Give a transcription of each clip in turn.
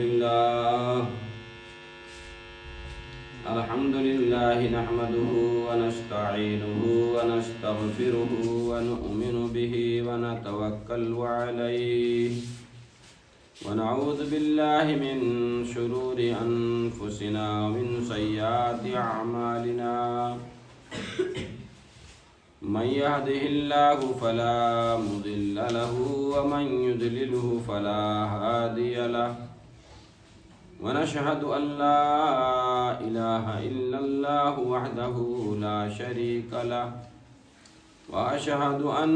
الله الحمد لله نحمده ونستعينه ونستغفره ونؤمن به ونتوكل عليه ونعوذ بالله من شرور أنفسنا ومن سيئات أعمالنا من يهده الله فلا مضل له ومن يضلله فلا هادي له ونشهد أن لا إله إلا الله وحده لا شريك له وأشهد أن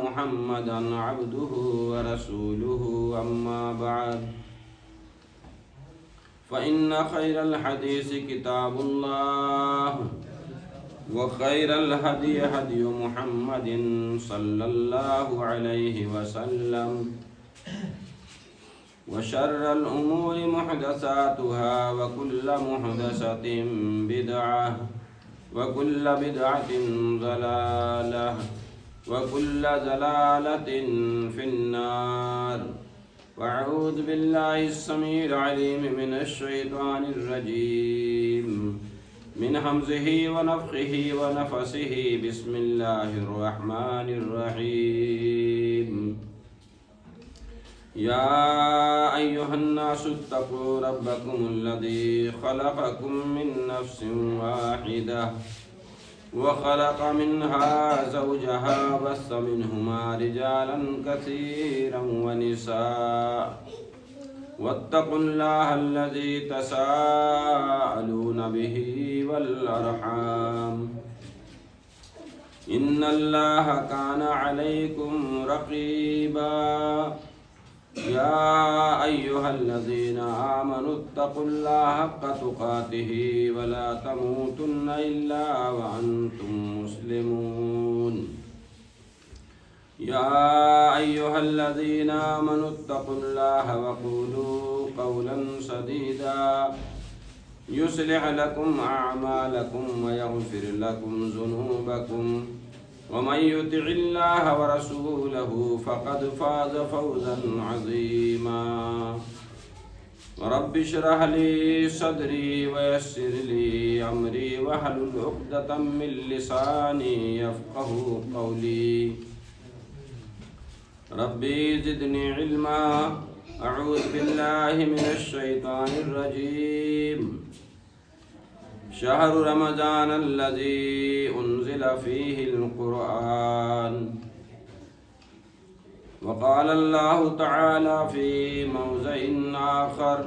محمدا عبده ورسوله أما بعد فإن خير الحديث كتاب الله وخير الهدي هدي محمد صلى الله عليه وسلم وشر الأمور محدثاتها وكل محدثة بدعة وكل بدعة ضلالة وكل ضلالة في النار وأعوذ بالله السميع العليم من الشيطان الرجيم من همزه ونفخه ونفسه بسم الله الرحمن الرحيم يا أيها الناس اتقوا ربكم الذي خلقكم من نفس واحدة وخلق منها زوجها وبث منهما رجالا كثيرا ونساء واتقوا الله الذي تساءلون به والأرحام إن الله كان عليكم رقيبا يا أيها الذين آمنوا اتقوا الله حق تقاته ولا تموتن إلا وأنتم مسلمون يا أيها الذين آمنوا اتقوا الله وقولوا قولا سديدا يصلح لكم أعمالكم ويغفر لكم ذنوبكم ومن يطع الله ورسوله فقد فاز فوزا عظيما رب اشرح لي صدري ويسر لي أمري واحلل عقدة من لساني يفقهوا قولي ربي زدني علما أعوذ بالله من الشيطان الرجيم شهر رمضان الذي أنزل فيه القرآن وقال الله تعالى في موضع آخر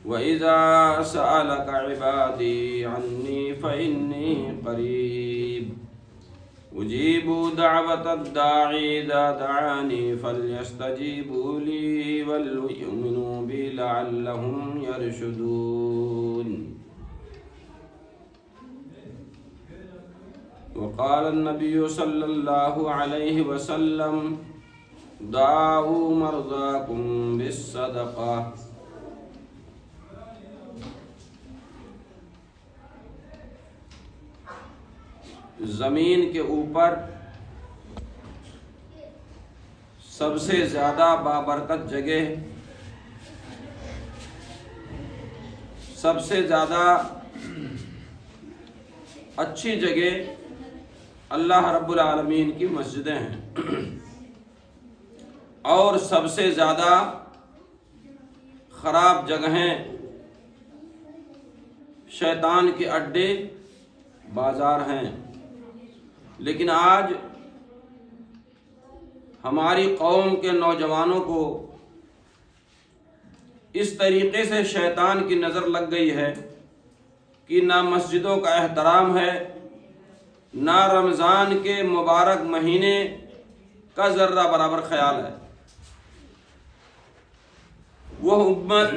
وإذا سألك عبادي عني فإني قريب أجيب دعوة الداعي إذا دعاني فليستجيبوا لي وليؤمنوا بي لعلهم يرشدون وقال النبي صلى الله عليه وسلم دعوا مرضاكم بالصدقة زمین کے اوپر سب سے زیادہ بابرکت جگہ، سب سے زیادہ اچھی جگہ اللہ رب العالمین کی مسجدیں ہیں، اور سب سے زیادہ خراب جگہیں شیطان کے اڈے بازار ہیں۔ لیکن آج ہماری قوم کے نوجوانوں کو اس طریقے سے شیطان کی نظر لگ گئی ہے کہ نہ مسجدوں کا احترام ہے، نہ رمضان کے مبارک مہینے کا ذرہ برابر خیال ہے۔ وہ امت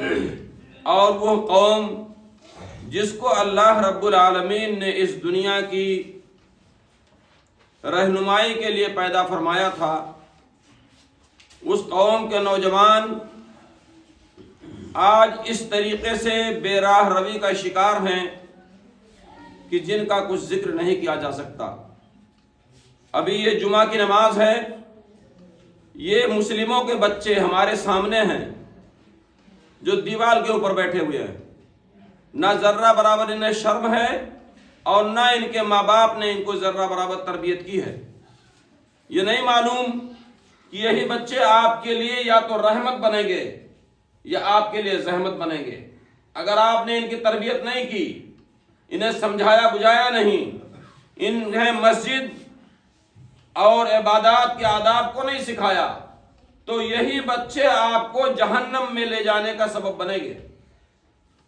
اور وہ قوم جس کو اللہ رب العالمین نے اس دنیا کی رہنمائی کے لیے پیدا فرمایا تھا، اس قوم کے نوجوان آج اس طریقے سے بے راہ روی کا شکار ہیں کہ جن کا کچھ ذکر نہیں کیا جا سکتا۔ ابھی یہ جمعہ کی نماز ہے، یہ مسلموں کے بچے ہمارے سامنے ہیں، جو دیوار کے اوپر بیٹھے ہوئے ہیں، نہ ذرہ برابر انہیں شرم ہے اور نہ ان کے ماں باپ نے ان کو ذرہ برابر تربیت کی ہے۔ یہ نہیں معلوم کہ یہی بچے آپ کے لیے یا تو رحمت بنیں گے یا آپ کے لیے زحمت بنیں گے۔ اگر آپ نے ان کی تربیت نہیں کی، انہیں سمجھایا بجھایا نہیں، انہیں مسجد اور عبادات کے آداب کو نہیں سکھایا، تو یہی بچے آپ کو جہنم میں لے جانے کا سبب بنیں گے۔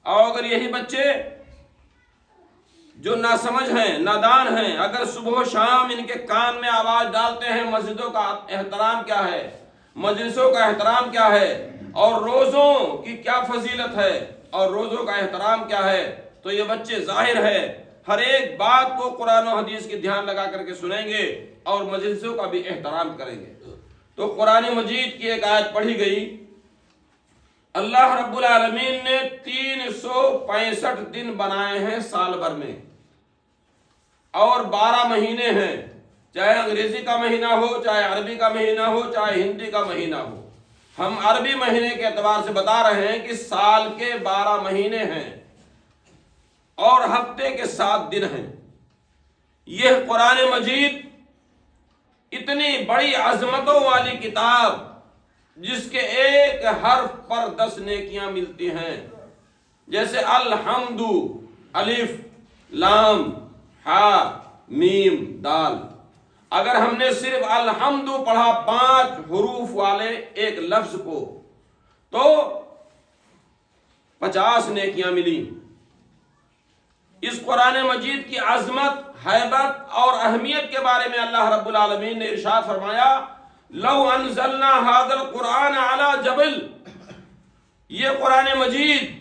اور اگر یہی بچے جو ناسمجھ ہیں، نادان ہیں، اگر صبح و شام ان کے کان میں آواز ڈالتے ہیں مسجدوں کا احترام کیا ہے، مجلسوں کا احترام کیا ہے، اور روزوں کی کیا فضیلت ہے اور روزوں کا احترام کیا ہے، تو یہ بچے ظاہر ہے ہر ایک بات کو قرآن و حدیث کی دھیان لگا کر کے سنیں گے اور مجلسوں کا بھی احترام کریں گے۔ تو قرآن مجید کی ایک آیت پڑھی گئی، اللہ رب العالمین نے 365 دن بنائے ہیں سال بھر میں، اور 12 مہینے ہیں، چاہے انگریزی کا مہینہ ہو، چاہے عربی کا مہینہ ہو، چاہے ہندی کا مہینہ ہو۔ ہم عربی مہینے کے اعتبار سے بتا رہے ہیں کہ سال کے 12 مہینے ہیں اور ہفتے کے 7 دن ہیں۔ یہ قرآن مجید اتنی بڑی عظمتوں والی کتاب، جس کے ایک حرف پر 10 نیکیاں ملتی ہیں، جیسے الحمد، الف لام ہا میم دال۔ اگر ہم نے صرف الحمد پڑھا 5 حروف والے ایک لفظ کو، تو 50 نیکیاں ملی۔ اس قرآن مجید کی عظمت، ہیبت اور اہمیت کے بارے میں اللہ رب العالمین نے ارشاد فرمایا، لو انزلنا ھذا القرآن علی جبل، یہ قرآن مجید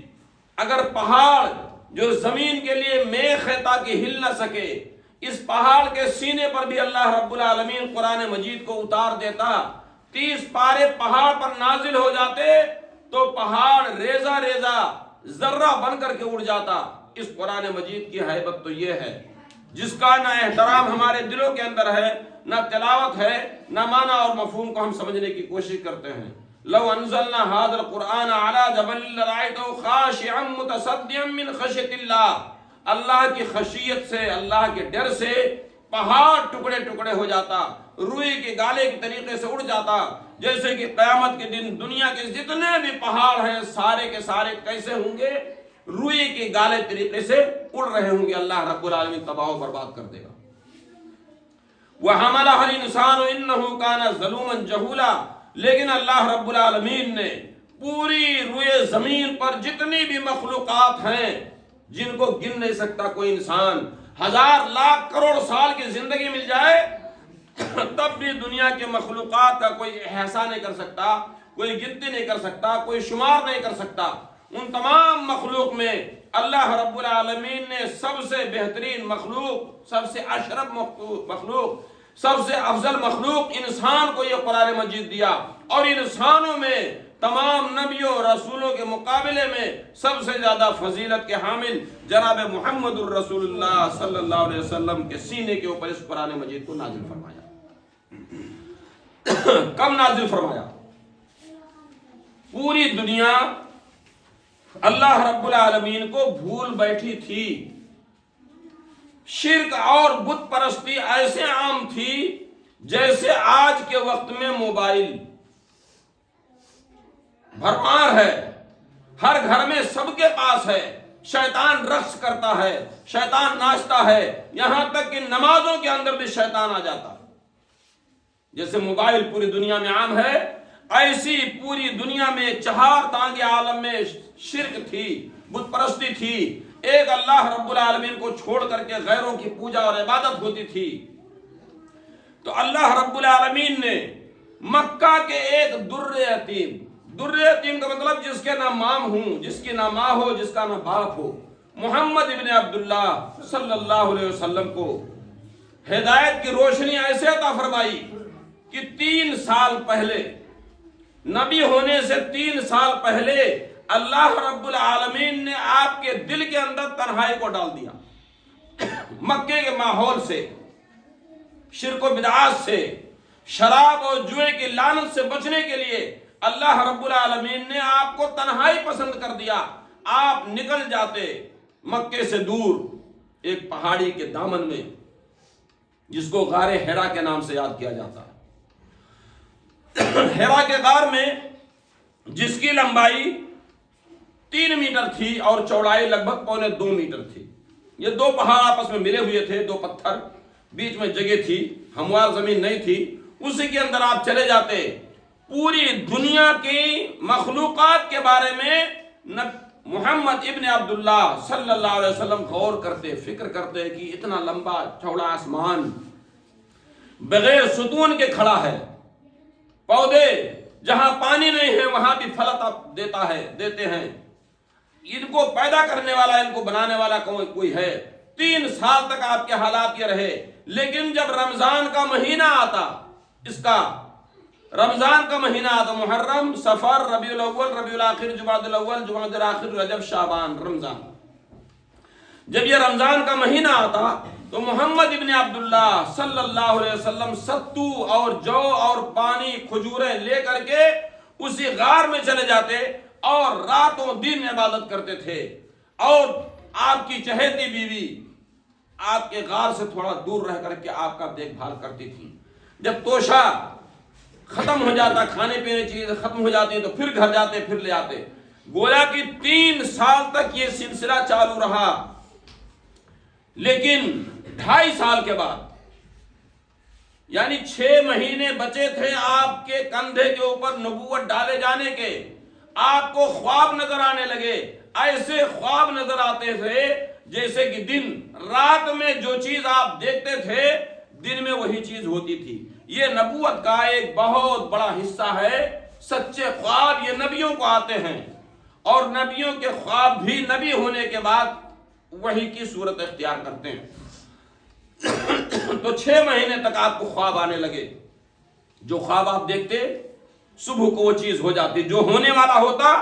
اگر پہاڑ جو زمین کے لیے میخ ہے تاکہ ہل نہ سکے، اس پہاڑ کے سینے پر بھی اللہ رب العالمین قرآن مجید کو اتار دیتا، 30 پارے پہاڑ پر نازل ہو جاتے تو پہاڑ ریزہ ریزہ ذرہ بن کر کے اڑ جاتا۔ اس قرآن مجید کی ہیبت تو یہ ہے، جس کا نہ احترام ہمارے دلوں کے اندر ہے، نہ تلاوت ہے، نہ معنی اور مفہوم کو ہم سمجھنے کی کوشش کرتے ہیں۔ لو انزلنا ھذا القرآن علی جبل لرأیتہ خاشعا متصدعا من خشیۃ اللہ، اللہ کی خشیت سے، اللہ کے ڈر سے پہاڑ ٹکڑے ٹکڑے ہو جاتا، روئی کے گالے کے طریقے سے اڑ جاتا، جیسے کہ قیامت کے دن دنیا کے جتنے بھی پہاڑ ہیں سارے کے سارے کیسے ہوں گے؟ روئی کے گالے طریقے سے اڑ رہے ہوں گے۔ اللہ رب العالمین تباہ و برباد کر دے گا۔ وَحَمَلَهَا الْإِنسَانُ إِنَّهُ كَانَ ظَلُومًا جَهُولًا، لیکن اللہ رب العالمین نے پوری روئے زمین پر جتنی بھی مخلوقات ہیں، جن کو گن نہیں سکتا کوئی انسان، 1000 لاکھ کروڑ سال کی زندگی مل جائے تب بھی دنیا کے مخلوقات کا کوئی احاطہ نہیں کر سکتا، کوئی گنتی نہیں کر سکتا، کوئی شمار نہیں کر سکتا۔ ان تمام مخلوق میں اللہ رب العالمین نے سب سے بہترین مخلوق، سب سے اشرف مخلوق، سب سے افضل مخلوق انسان کو یہ قرآن مجید دیا، اور انسانوں میں تمام نبیوں اور رسولوں کے مقابلے میں سب سے زیادہ فضیلت کے حامل جناب محمد الرسول اللہ صلی اللہ علیہ وسلم کے سینے کے اوپر اس قرآن مجید کو نازل فرمایا۔ کب نازل فرمایا؟ پوری دنیا اللہ رب العالمین کو بھول بیٹھی تھی، شرک اور بت پرستی ایسے عام تھی جیسے آج کے وقت میں موبائل بھرمار ہے، ہر گھر میں سب کے پاس ہے، شیطان رقص کرتا ہے، شیطان ناچتا ہے، یہاں تک کہ نمازوں کے اندر بھی شیطان آ جاتا۔ جیسے موبائل پوری دنیا میں عام ہے، ایسی پوری دنیا میں 4 تانگے عالم میں شرک تھی، بت پرستی تھی، ایک اللہ رب العالمین کو چھوڑ کر کے غیروں کی پوجا اور عبادت ہوتی تھی۔ تو اللہ رب العالمین نے مکہ کے ایک در یتیم کا مطلب جس کے نہ مام ہوں، جس کی نہ ماں ہو، جس کا نہ باپ ہو، محمد ابن عبداللہ صلی اللہ علیہ وسلم کو ہدایت کی روشنی ایسے عطا فرمائی کہ 3 سال پہلے، نبی ہونے سے 3 سال پہلے اللہ رب العالمین نے آپ کے دل کے اندر تنہائی کو ڈال دیا۔ مکے کے ماحول سے، شرک و بدعات سے، شراب اور جوئے کی لعنت سے بچنے کے لیے اللہ رب العالمین نے آپ کو تنہائی پسند کر دیا، آپ نکل جاتے مکے سے دور ایک پہاڑی کے دامن میں جس کو غار حرا کے نام سے یاد کیا جاتا ہے۔ حرا کے غار میں جس کی لمبائی 3 میٹر تھی اور چوڑائی لگ بھگ 1.25 میٹر تھی، یہ 2 پہاڑ آپس میں ملے ہوئے تھے، 2 پتھر، بیچ میں جگہ تھی، ہموار زمین نہیں تھی، اسی کے اندر آپ چلے جاتے، پوری دنیا کی مخلوقات کے بارے میں محمد ابن عبداللہ صلی اللہ علیہ وسلم غور کرتے، فکر کرتے کہ اتنا لمبا چوڑا آسمان بغیر ستون کے کھڑا ہے، پودے جہاں پانی نہیں ہے وہاں بھی پھل دیتے ہیں، ان کو پیدا کرنے والا، ان کو بنانے والا کوئی ہے۔ 3 سال تک آپ کے حالات یہ رہے، لیکن جب رمضان کا مہینہ آتا، رمضان کا مہینہ آتا، محرم، صفر، ربیع الاول، ربیع الاخر، جمادی الاول، جمادی الاخر، رجب، شعبان، رمضان، جب یہ رمضان کا مہینہ آتا تو محمد ابن عبداللہ صلی اللہ علیہ وسلم ستو اور جو اور پانی، کھجوریں لے کر کے اسی غار میں چلے جاتے اور راتوں دن عبادت کرتے تھے، اور آپ کی چہیتی بیوی آپ کے غار سے تھوڑا دور رہ کر کے آپ کا دیکھ بھال کرتی تھی۔ جب توشہ ختم ہو جاتا، کھانے پینے چیزیں ختم ہو جاتی تو پھر گھر جاتے، پھر لے آتے، گویا کہ 3 سال تک یہ سلسلہ چالو رہا۔ لیکن 2.5 سال کے بعد، یعنی 6 مہینے بچے تھے آپ کے کندھے کے اوپر نبوت ڈالے جانے کے، آپ کو خواب نظر آنے لگے، ایسے خواب نظر آتے تھے جیسے کہ دن رات میں جو چیز آپ دیکھتے تھے دن میں وہی چیز ہوتی تھی۔ یہ نبوت کا ایک بہت بڑا حصہ ہے۔ سچے خواب یہ نبیوں کو آتے ہیں، اور نبیوں کے خواب بھی نبی ہونے کے بعد وحی کی صورت اختیار کرتے ہیں۔ تو 6 مہینے تک آپ کو خواب آنے لگے، جو خواب آپ دیکھتے صبح کو وہ چیز ہو جاتی، جو ہونے والا ہوتا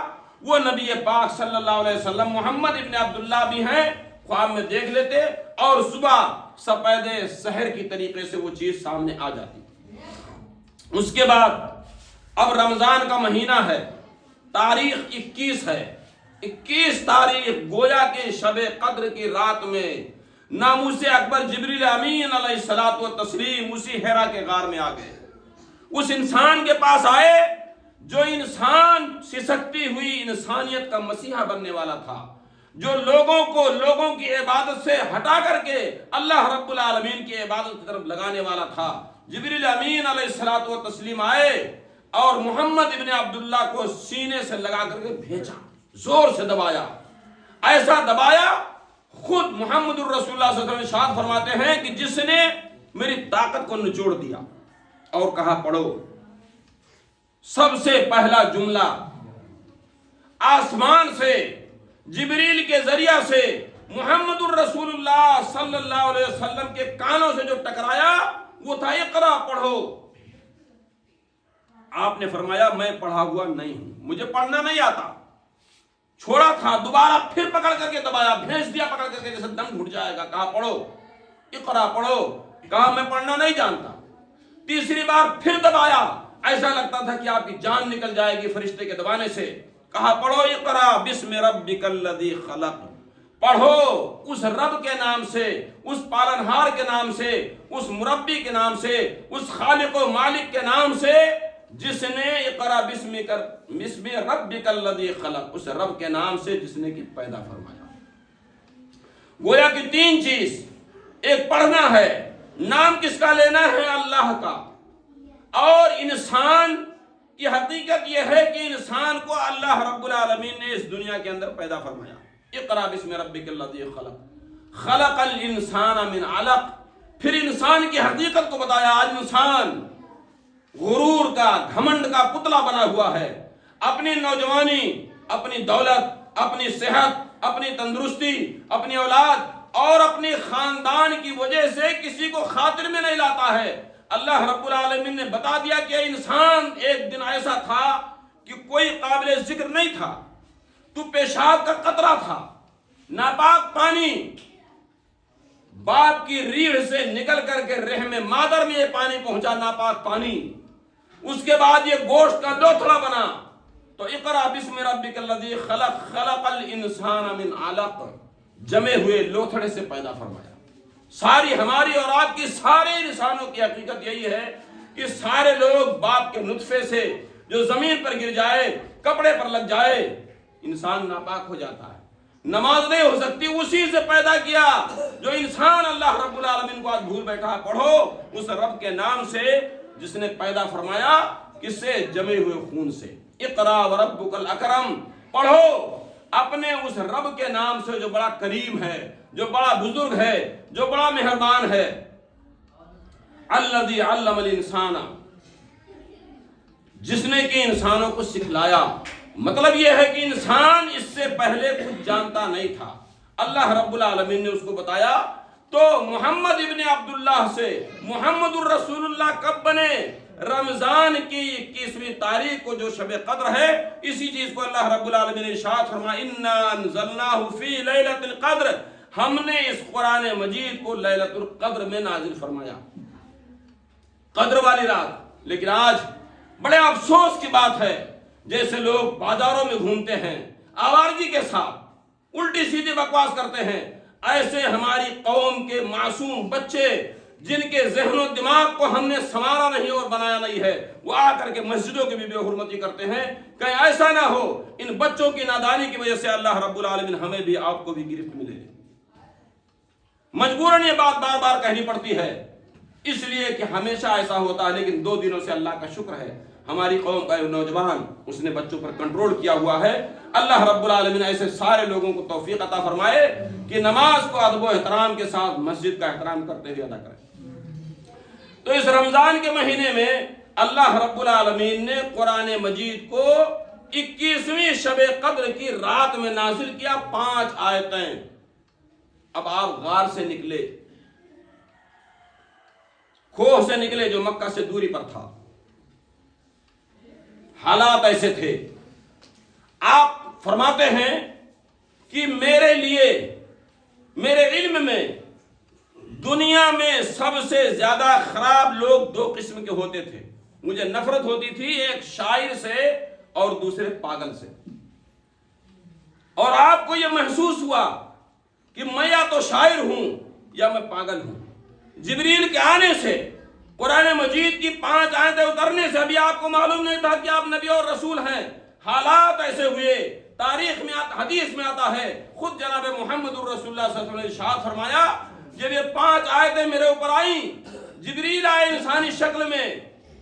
وہ نبی پاک صلی اللہ علیہ وسلم محمد ابن عبداللہ بھی ہیں، خواب میں دیکھ لیتے اور صبح سپید سحر کی طریقے سے وہ چیز سامنے آ جاتی۔ اس کے بعد اب رمضان کا مہینہ ہے، تاریخ 21 ہے، 21 تاریخ گویا کہ شب قدر کی رات میں ناموس اکبر جبریل امین علیہ الصلوۃ والتسلیم اسی حرا کے غار میں آ گئے، اس انسان کے پاس آئے جو انسان سسکتی ہوئی انسانیت کا مسیحا بننے والا تھا، جو لوگوں کی عبادت سے ہٹا کر کے اللہ رب العالمین کی عبادت کی طرف لگانے والا تھا۔ جبریل امین علیہ الصلوۃ والتسلیم آئے اور محمد ابن عبداللہ کو سینے سے لگا کر کے بھیجا، زور سے دبایا، ایسا دبایا خود محمد الرسول اللہ صلی اللہ علیہ وسلم ارشاد فرماتے ہیں کہ جس نے میری طاقت کو نچوڑ دیا، اور کہا پڑھو سب سے پہلا جملہ آسمان سے جبریل کے ذریعہ سے محمد الرسول اللہ صلی اللہ علیہ وسلم کے کانوں سے جو ٹکرایا وہ تھا اقرا، پڑھو۔ آپ نے فرمایا میں پڑھا ہوا نہیں ہوں، مجھے پڑھنا نہیں آتا، چھوڑا تھا، دوبارہ پھر پکڑ کر کے دبایا، بھیج دیا پکڑ کر کے جیسے دم گھٹ جائے گا، کہا پڑھو اقرا، پڑھو، کہا میں پڑھنا نہیں جانتا، تیسری بار پھر دبایا، ایسا لگتا تھا کہ آپ کی جان نکل جائے گی فرشتے کے دبانے سے، کہا پڑھو اقرا بسم ربک الذی خلق، پڑھو اس رب کے نام سے، اس پالنہار کے نام سے، اس مربی کے نام سے، اس خالق و مالک کے نام سے جس نے اقرا بسم ربک الذی خلق، اس رب کے نام سے جس نے کہ پیدا فرمایا۔ گویا کہ 3 چیز، ایک پڑھنا ہے، نام کس کا لینا ہے؟ اللہ کا، اور انسان کی حقیقت یہ ہے کہ انسان کو اللہ رب العالمین نے اس دنیا کے اندر پیدا فرمایا۔ اقرا بسم ربک الذی خلق، خلق الانسان من علق، پھر انسان کی حقیقت کو بتایا۔ آج انسان غرور کا، گھمنڈ کا پتلا بنا ہوا ہے، اپنی نوجوانی، اپنی دولت، اپنی صحت، اپنی تندرستی، اپنی اولاد اور اپنی خاندان کی وجہ سے کسی کو خاطر میں نہیں لاتا ہے۔ اللہ رب العالمین نے بتا دیا کہ انسان ایک دن ایسا تھا کہ کوئی قابل ذکر نہیں تھا، تو پیشاب کا قطرہ تھا، ناپاک پانی باپ کی ریڑھ سے نکل کر کے رحم مادر میں یہ پانی پہنچا، ناپاک پانی، اس کے بعد یہ گوشت کا لوتھڑا بنا تو اقرا بسم ربک الذی خلق خلق الانسان من علق، جمے ہوئے لوتھڑے سے پیدا فرمایا۔ ساری ہماری اور آپ کی سارے انسانوں کی حقیقت یہی ہے کہ سارے لوگ باپ کے نطفے سے جو زمین پر گر جائے، کپڑے پر لگ جائے، انسان ناپاک ہو جاتا ہے، نماز نہیں ہو سکتی، اسی سے پیدا کیا جو انسان اللہ رب العالمین کو آج بھول بیٹھا۔ پڑھو اس رب کے نام سے جس نے پیدا فرمایا، کس سے؟ جمے ہوئے خون سے۔ اقرا وربک الاکرم، پڑھو اپنے اس رب کے نام سے جو بڑا کریم ہے، جو بڑا بزرگ ہے، جو بڑا مہربان ہے۔ الذی علم الانسان، جس نے کہ انسانوں کو سکھلایا۔ مطلب یہ ہے کہ انسان اس سے پہلے کچھ جانتا نہیں تھا، اللہ رب العالمین نے اس کو بتایا۔ تو محمد ابن عبداللہ سے محمد الرسول اللہ کب بنے؟ رمضان کی 21ویں تاریخ کو جو شب قدر ہے، اسی چیز کو اللہ رب العالمین نے ارشاد فرمایا انا انزلناہ فی لیلۃ القدر، ہم نے اس قرآن مجید کو لیلۃ القدر میں نازل فرمایا، قدر والی رات۔ لیکن آج بڑے افسوس کی بات ہے، جیسے لوگ بازاروں میں گھومتے ہیں آوارگی کے ساتھ، الٹی سیدھی بکواس کرتے ہیں، ایسے ہماری قوم کے معصوم بچے جن کے ذہن و دماغ کو ہم نے سنوارا نہیں اور بنایا نہیں ہے، وہ آ کر کے مسجدوں کی بھی بے حرمتی کرتے ہیں۔ کہیں ایسا نہ ہو ان بچوں کی نادانی کی وجہ سے اللہ رب العالمین ہمیں بھی آپ کو بھی گرفت ملے۔ مجبوراً یہ بات بار بار کہنی پڑتی ہے، اس لیے کہ ہمیشہ ایسا ہوتا ہے، لیکن 2 دنوں سے اللہ کا شکر ہے ہماری قوم کا نوجوان اس نے بچوں پر کنٹرول کیا ہوا ہے۔ اللہ رب العالمین ایسے سارے لوگوں کو توفیق عطا فرمائے کہ نماز کو ادب و احترام کے ساتھ مسجد کا احترام کرتے ہوئے ادا کریں۔ تو اس رمضان کے مہینے میں اللہ رب العالمین نے قرآن مجید کو 21ویں شب قدر کی رات میں نازل کیا، 5 آیتیں۔ اب آپ غار سے نکلے، کھوہ سے نکلے جو مکہ سے دوری پر تھا، حالات ایسے تھے، آپ فرماتے ہیں کہ میرے لیے، میرے علم میں دنیا میں سب سے زیادہ خراب لوگ 2 قسم کے ہوتے تھے، مجھے نفرت ہوتی تھی، ایک شاعر سے اور دوسرے پاگل سے۔ اور آپ کو یہ محسوس ہوا کہ میں یا تو شاعر ہوں یا میں پاگل ہوں۔ جبریل کے آنے سے، قرآن مجید کی 5 آیتیں اترنے سے ابھی آپ کو معلوم نہیں تھا کہ آپ نبی اور رسول ہیں۔ حالات ایسے ہوئے، تاریخ میں حدیث میں آتا ہے، خود جناب محمد الرسول اللہ صلی اللہ علیہ وسلم نے ارشاد فرمایا، جب یہ 5 آیتیں میرے اوپر آئیں، جبریل آئے انسانی شکل میں،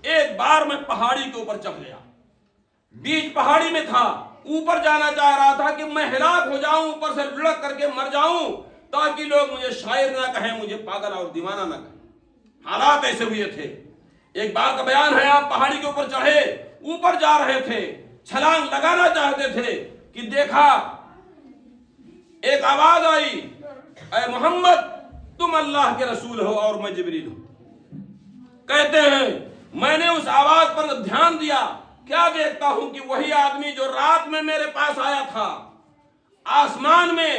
ایک بار میں پہاڑی کے اوپر چڑھ گیا، بیچ پہاڑی میں تھا، اوپر جانا چاہ رہا تھا کہ میں ہلاک ہو جاؤں، اوپر سے لڑک کر کے مر جاؤں، تاکہ لوگ مجھے شاعر نہ کہیں، مجھے پاگل اور دیوانہ نہ کہیں۔ حالات ایسے ہوئے تھے۔ ایک بار کا بیان ہے، آپ پہاڑی کے اوپر چڑھے، اوپر جا رہے تھے، چھلانگ لگانا چاہتے تھے کہ دیکھا ایک آواز آئی، اے محمد تم اللہ کے رسول ہو اور میں جبریل ہوں۔ کہتے ہیں میں نے اس آواز پر دھیان دیا، کیا دیکھتا ہوں کہ وہی آدمی جو رات میں میرے پاس آیا تھا، آسمان میں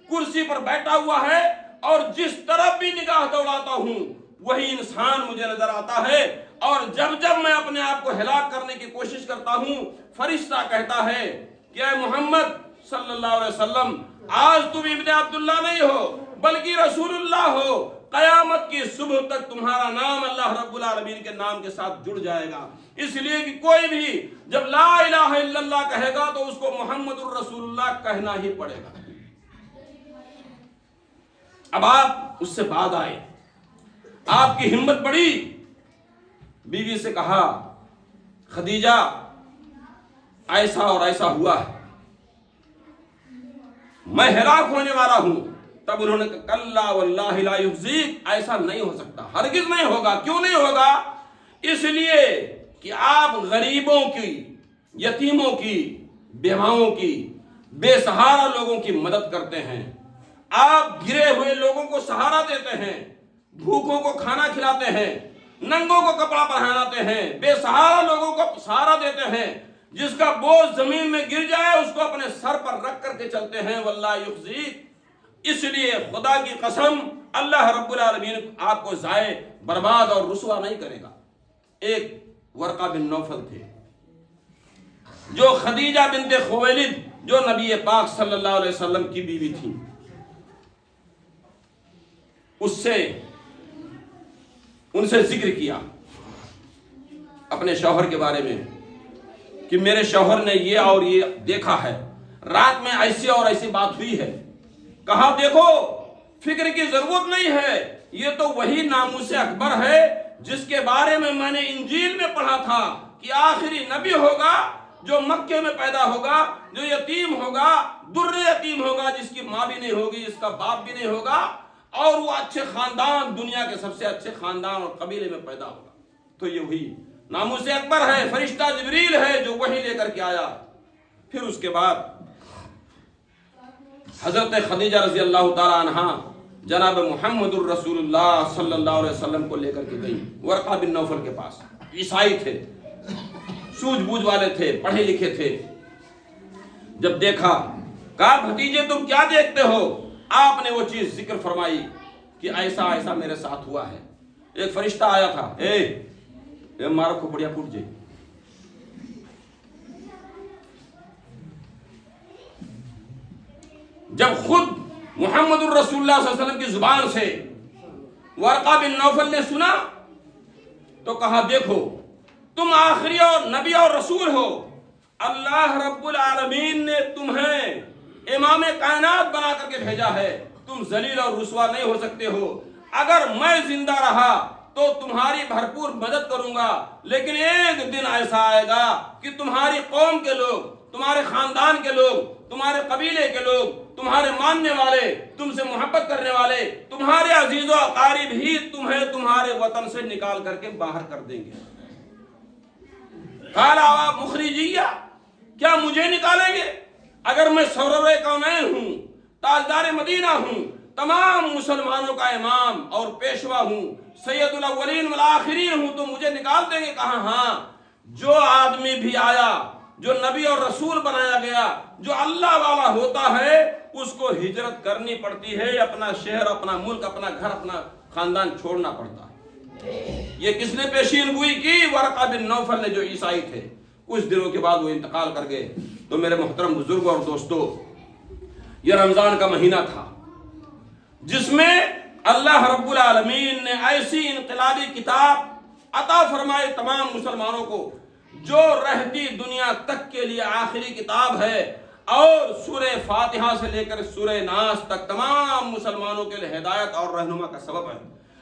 کرسی پر بیٹھا ہوا ہے، اور جس طرف بھی نگاہ دوڑاتا ہوں وہی انسان مجھے نظر آتا ہے۔ اور جب جب میں اپنے آپ کو ہلاک کرنے کی کوشش کرتا ہوں، فرشتہ کہتا ہے کہ اے محمد صلی اللہ علیہ وسلم، آج تم ابن عبداللہ نہیں ہو بلکہ رسول اللہ ہو، قیامت کی صبح تک تمہارا نام اللہ رب العالمین کے نام کے ساتھ جڑ جائے گا۔ اس لیے کہ کوئی بھی جب لا الہ الا اللہ کہے گا تو اس کو محمد الرسول اللہ کہنا ہی پڑے گا۔ اب آپ اس سے بعد آئے، آپ کی ہمت بڑی، بیوی سے کہا خدیجہ ایسا اور ایسا ہوا ہے، میں ہلاک ہونے والا ہوں۔ تب انہوں نے کہا کلا واللہ لا یخزیک، ایسا نہیں ہو سکتا، ہرگز نہیں ہوگا۔ کیوں نہیں ہوگا؟ اس لیے کہ آپ غریبوں کی، یتیموں کی، بیواؤں کی، بے سہارا لوگوں کی مدد کرتے ہیں، آپ گرے ہوئے لوگوں کو سہارا دیتے ہیں، بھوکوں کو کھانا کھلاتے ہیں، ننگوں کو کپڑا پہناتے ہیں، بے سہارا لوگوں کو سہارا دیتے ہیں، جس کا بوجھ زمین میں گر جائے اس کو اپنے سر پر رکھ کر کے چلتے ہیں، واللہ یخزیک۔ اس لیے خدا کی قسم اللہ رب العالمین آپ کو ضائع، برباد اور رسوا نہیں کرے گا۔ ایک ورقہ بن نوفل تھے، جو خدیجہ بنت خویلد جو نبی پاک صلی اللہ علیہ وسلم کی بیوی تھی، ان سے ذکر کیا اپنے شوہر کے بارے میں کہ میرے شوہر نے یہ اور یہ دیکھا ہے، رات میں ایسی اور ایسی بات ہوئی ہے۔ کہا دیکھو فکر کی ضرورت نہیں ہے، یہ تو وہی ناموس اکبر ہے جس کے بارے میں نے انجیل میں پڑھا تھا کہ آخری نبی ہوگا جو مکے میں پیدا ہوگا، جو یتیم ہوگا، در یتیم ہوگا، جس کی ماں بھی نہیں ہوگی، جس کا باپ بھی نہیں ہوگا، اور وہ اچھے خاندان، دنیا کے سب سے اچھے خاندان اور قبیلے میں پیدا ہوگا۔ تو یہ وہی ناموس اکبر ہے، فرشتہ جبریل ہے جو وحی لے کر کے آیا۔ پھر اس کے بعد حضرت خدیجہ رضی اللہ تعالی عنہا جناب محمد الرسول اللہ صلی اللہ علیہ وسلم کو لے کر کے گئی ورقہ بن نوفل کے پاس۔ عیسائی تھے، سوجھ بوجھ والے تھے، پڑھے لکھے تھے۔ جب دیکھا، کہا بھتیجے تم کیا دیکھتے ہو؟ آپ نے وہ چیز ذکر فرمائی کہ ایسا ایسا میرے ساتھ ہوا ہے۔ ایک فرشتہ آیا تھا، اے مارو کھوپڑیا پھوٹ جائے۔ جب خود محمد الرسول اللہ صلی اللہ علیہ وسلم کی زبان سے ورقہ بن نوفل نے سنا تو کہا دیکھو تم آخری اور نبی اور رسول ہو، اللہ رب العالمین نے تمہیں امام کائنات بنا کر کے بھیجا ہے، تم ذلیل اور رسوا نہیں ہو سکتے ہو۔ اگر میں زندہ رہا تو تمہاری بھرپور مدد کروں گا، لیکن ایک دن ایسا آئے گا کہ تمہاری قوم کے لوگ، تمہارے خاندان کے لوگ، تمہارے قبیلے کے لوگ، تمہارے ماننے والے، تم سے محبت کرنے والے، تمہارے عزیز و اقارب ہی تمہیں تمہارے وطن سے نکال کر کے باہر کر دیں گے۔ قال مخرجیہ، کیا مجھے نکالیں گے؟ اگر میں سرور کونین ہوں، تاجدار مدینہ ہوں، تمام مسلمانوں کا امام اور پیشوا ہوں، سید الاولین والآخرین ہوں، تو مجھے نکال دیں گے؟ کہا ہاں، جو آدمی بھی آیا، جو نبی اور رسول بنایا گیا، جو اللہ والا ہوتا ہے، اس کو ہجرت کرنی پڑتی ہے، اپنا شہر، اپنا ملک، اپنا گھر، اپنا خاندان چھوڑنا پڑتا ہے۔ یہ کس نے پیشین گوئی کی؟ ورقہ بن نوفل نے، جو عیسائی تھے۔ کچھ دنوں کے بعد وہ انتقال کر گئے۔ تو میرے محترم بزرگوں اور دوستوں، یہ رمضان کا مہینہ تھا جس میں اللہ رب العالمین نے ایسی انقلابی کتاب عطا فرمائی تمام مسلمانوں کو، جو رہتی دنیا تک کے لیے آخری کتاب ہے، اور سورہ فاتحہ سے لے کر سورہ ناس تک تمام مسلمانوں کے لیے ہدایت اور رہنما کا سبب ہے۔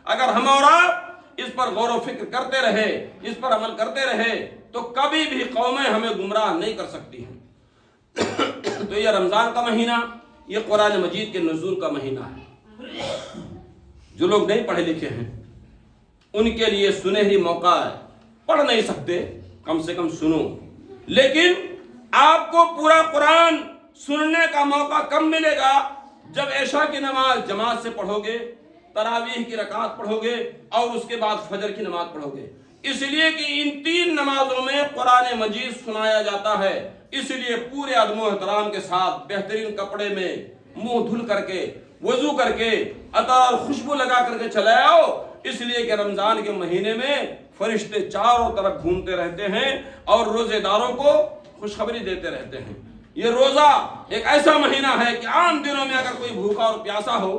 اگر ہم اور آپ اس پر غور و فکر کرتے رہے، اس پر عمل کرتے رہے، تو کبھی بھی قومیں ہمیں گمراہ نہیں کر سکتی ہیں۔ تو یہ رمضان کا مہینہ، یہ قرآن مجید کے نزول کا مہینہ ہے۔ جو لوگ نہیں پڑھے لکھے ہیں ان کے لیے سنہری موقع ہے، پڑھ نہیں سکتے کم سے کم سنو، لیکن آپ کو پورا قرآن سننے کا موقع کب ملے گا؟ جب عشاء کی نماز جماعت سے پڑھو گے، تراویح کی رکعت پڑھو گے، اور اس کے بعد فجر کی نماز پڑھو گے۔ اس لیے کہ ان تین نمازوں میں قرآن مجید سنایا جاتا ہے، اس لیے پورے ادب و احترام کے ساتھ بہترین کپڑے میں منہ دھل کر کے، وضو کر کے، عطر اور خوشبو لگا کر کے چلے آؤ، اس لیے کہ رمضان کے مہینے میں فرشتے چاروں طرف گھومتے رہتے ہیں اور روزے داروں کو خوشخبری دیتے رہتے ہیں۔ یہ روزہ ایک ایسا مہینہ ہے کہ عام دنوں میں اگر کوئی بھوکا اور پیاسا ہو،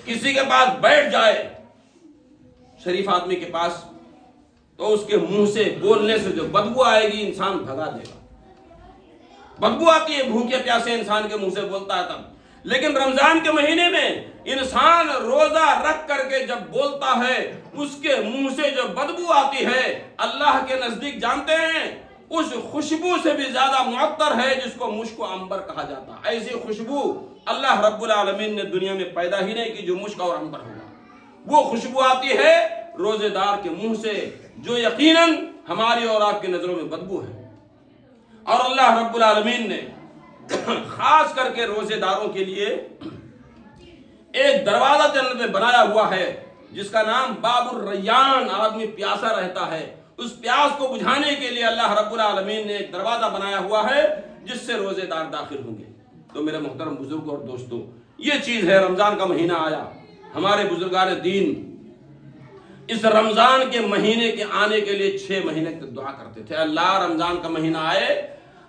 کسی کے پاس بیٹھ جائے، شریف آدمی کے پاس، تو اس کے منہ سے، بولنے سے جو بدبو آئے گی انسان بھگا دے گا۔ بدبو آتی ہے بھوکے پیاسے انسان کے منہ سے بولتا ہے تب، لیکن رمضان کے مہینے میں انسان روزہ رکھ کر کے جب بولتا ہے، اس کے منہ سے جو بدبو آتی ہے، اللہ کے نزدیک جانتے ہیں اس خوشبو سے بھی زیادہ معطر ہے، جس کو مشک و عنبر کہا جاتا ہے۔ ایسی خوشبو اللہ رب العالمین نے دنیا میں پیدا ہی نہیں کی جو مشک اور عنبر ہوگا۔ وہ خوشبو آتی ہے روزے دار کے منہ سے، جو یقیناً ہماری اور آپ کی نظروں میں بدبو ہے۔ اور اللہ رب العالمین نے خاص کر کے روزے داروں کے لیے ایک دروازہ جنت میں بنایا ہوا ہے، جس کا نام باب الریان۔ آدمی پیاسا رہتا ہے، اس پیاس کو بجھانے کے لیے اللہ رب العالمین نے ایک دروازہ بنایا ہوا ہے جس سے روزے دار داخل ہوں گے۔ تو میرے محترم بزرگوں اور دوستوں، یہ چیز ہے، رمضان کا مہینہ آیا، ہمارے بزرگان دین اس رمضان کے مہینے کے آنے کے لیے 6 مہینے تک دعا کرتے تھے، اللہ رمضان کا مہینہ آئے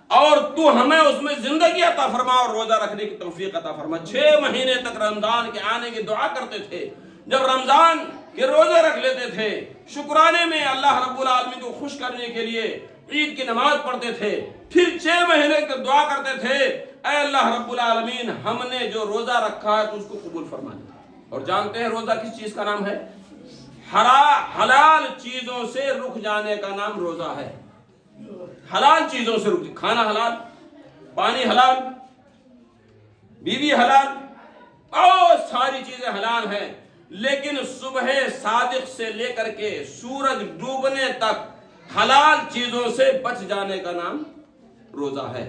اور تو ہمیں اس میں زندگی عطا فرما اور روزہ رکھنے کی توفیق عطا فرما۔ 6 مہینے تک رمضان کے آنے کی دعا کرتے تھے۔ جب رمضان کے روزے رکھ لیتے تھے، شکرانے میں اللہ رب العالمین کو خوش کرنے کے لیے عید کی نماز پڑھتے تھے، پھر 6 مہینے تک دعا کرتے تھے، اے اللہ رب العالمین ہم نے جو روزہ رکھا ہے تو اس کو قبول فرما دے۔ اور جانتے ہیں روزہ کس چیز کا نام ہے؟ حلال چیزوں سے رک جانے کا نام روزہ ہے۔ حلال چیزوں سے رک، کھانا حلال، پانی حلال، بیوی حلال، اور ساری چیزیں حلال ہیں، لیکن صبح صادق سے لے کر کے سورج ڈوبنے تک حلال چیزوں سے بچ جانے کا نام روزہ ہے،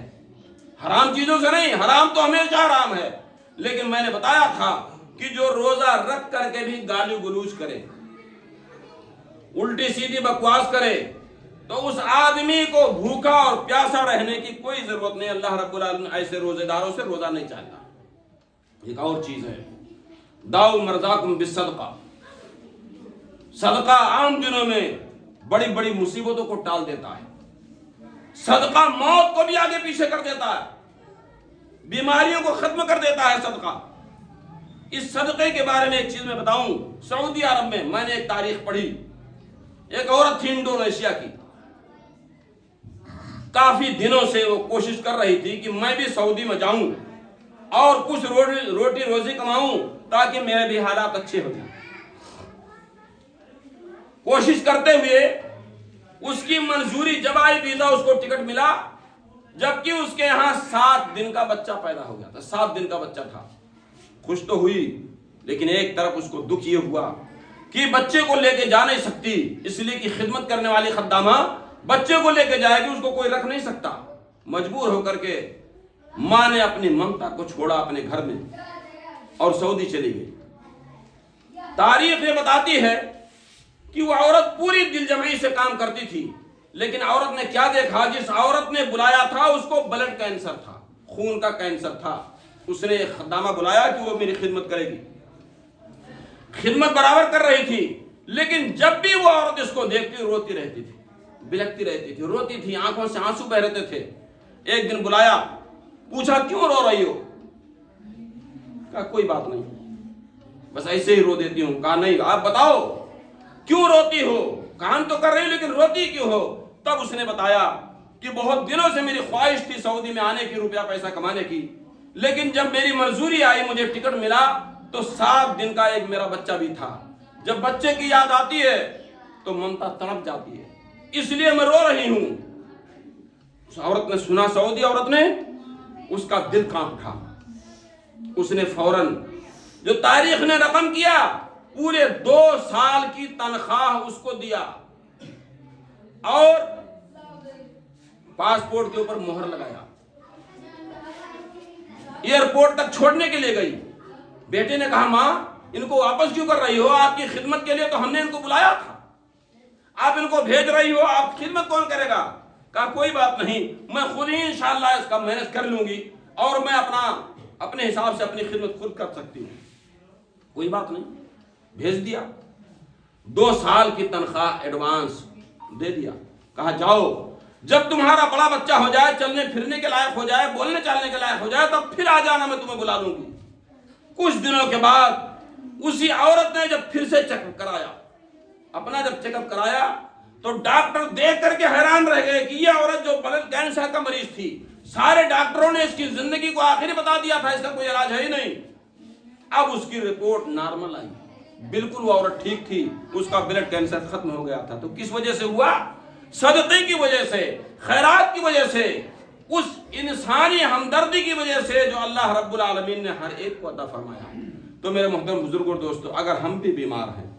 حرام چیزوں سے نہیں۔ حرام تو ہمیشہ حرام ہے، لیکن میں نے بتایا تھا کہ جو روزہ رکھ کر کے بھی گالی گلوچ کرے، الٹی سیدھی بکواس کرے، تو اس آدمی کو بھوکا اور پیاسا رہنے کی کوئی ضرورت نہیں۔ اللہ رب العالمین ایسے روزے داروں سے روزہ نہیں چاہتا۔ ایک اور چیز ہے، داؤ مرضاکم بالصدقہ، صدقہ عام دنوں میں بڑی بڑی مصیبتوں کو ٹال دیتا ہے، صدقہ موت کو بھی آگے پیچھے کر دیتا ہے، بیماریوں کو ختم کر دیتا ہے صدقہ۔ اس صدقے کے بارے میں ایک چیز میں بتاؤں، سعودی عرب میں نے ایک تاریخ پڑھی، ایک عورت تھی انڈونیشیا کی، کافی دنوں سے وہ کوشش کر رہی تھی کہ میں بھی سعودی میں جاؤں اور کچھ روٹی روزی کماؤں تاکہ میرے بھی حالات اچھے ہو جائیں۔ کوشش کرتے ہوئے اس کی منظوری جب آئی، ویزا اس کو ٹکٹ ملا، جبکہ اس کے یہاں 7 دن کا بچہ پیدا ہو گیا تھا، 7 دن کا بچہ تھا۔ خوش تو ہوئی، لیکن ایک طرف اس کو دکھ یہ ہوا کہ بچے کو لے کے جا نہیں سکتی، اس لیے کہ خدمت کرنے والی خدامہ بچے کو لے کے جائے گی، اس کو کوئی رکھ نہیں سکتا۔ مجبور ہو کر کے ماں نے اپنی ممتا کو چھوڑا اپنے گھر میں اور سعودی چلی گئی۔ تاریخ یہ بتاتی ہے کہ وہ عورت پوری دل جمعی سے کام کرتی تھی، لیکن عورت نے کیا دیکھا؟ جس عورت نے بلایا تھا اس کو بلڈ کینسر تھا، خون کا کینسر تھا۔ اس نے ایک خدامہ بلایا کہ وہ میری خدمت کرے گی، خدمت برابر کر رہی تھی، لیکن جب بھی وہ عورت اس کو دیکھتی روتی رہتی تھی، بلکتی رہتی تھی، روتی تھی، آنکھوں سے آنسو بہ رہتے تھے۔ ایک دن بلایا، پوچھا کیوں رو رہی ہو؟ کہا کوئی بات نہیں، بس ایسے ہی رو دیتی ہوں۔ کہا نہیں، آپ بتاؤ کیوں روتی ہو؟ کام تو کر رہی ہو لیکن روتی کیوں ہو؟ تب اس نے بتایا کہ بہت دنوں سے میری خواہش تھی سعودی میں آنے کی، روپیہ پیسہ کمانے کی، لیکن جب میری منظوری آئی، مجھے ٹکٹ ملا، تو 7 دن کا ایک میرا بچہ بھی تھا۔ جب بچے کی یاد آتی ہے تو ممتا تڑپ جاتی ہے، اس لیے میں رو رہی ہوں۔ اس عورت نے سنا، سعودی عورت نے، اس کا دل کانپ اٹھا۔ اس نے فوراً جو تاریخ نے رقم کیا، پورے 2 سال کی تنخواہ اس کو دیا اور پاسپورٹ کے اوپر مہر لگایا، ایئرپورٹ تک چھوڑنے کے لیے گئی۔ بیٹے نے کہا ماں ان کو واپس کیوں کر رہی ہو؟ آپ کی خدمت کے لیے تو ہم نے ان کو بلایا تھا، آپ ان کو بھیج رہی ہو، آپ خدمت کون کرے گا؟ کہا کوئی بات نہیں، میں خود ہی انشاءاللہ اس کا مینج کر لوں گی اور میں اپنے حساب سے اپنی خدمت خود کر سکتی ہوں۔ کوئی بات نہیں، بھیج دیا، 2 سال کی تنخواہ ایڈوانس دے دیا۔ کہا جاؤ، جب تمہارا بڑا بچہ ہو جائے، چلنے پھرنے کے لائق ہو جائے، بولنے چلنے کے لائق ہو جائے، تب پھر آ جانا، میں تمہیں بلا لوں گی۔ کچھ دنوں کے بعد اسی عورت نے جب پھر سے چیک اپ کرایا، اپنا جب چیک اپ کرایا تو ڈاکٹر دیکھ کر کے حیران رہ گئے کہ یہ عورت جو بلڈ کینسر کا مریض تھی، سارے ڈاکٹروں نے اس کی زندگی کو آخری بتا دیا تھا، اس کا کوئی علاج ہے ہی نہیں۔ اب اس کی رپورٹ نارمل آئی، بالکل وہ عورت ٹھیک تھی، اس کا بلڈ کینسر ختم ہو گیا تھا۔ تو کس وجہ سے ہوا؟ صدقے کی وجہ سے، خیرات کی وجہ سے، اس انسانی ہمدردی کی وجہ سے جو اللہ رب العالمین نے ہر ایک کو عطا فرمایا۔ تو میرے محترم بزرگوں اور دوستو، اگر ہم بھی بیمار ہیں،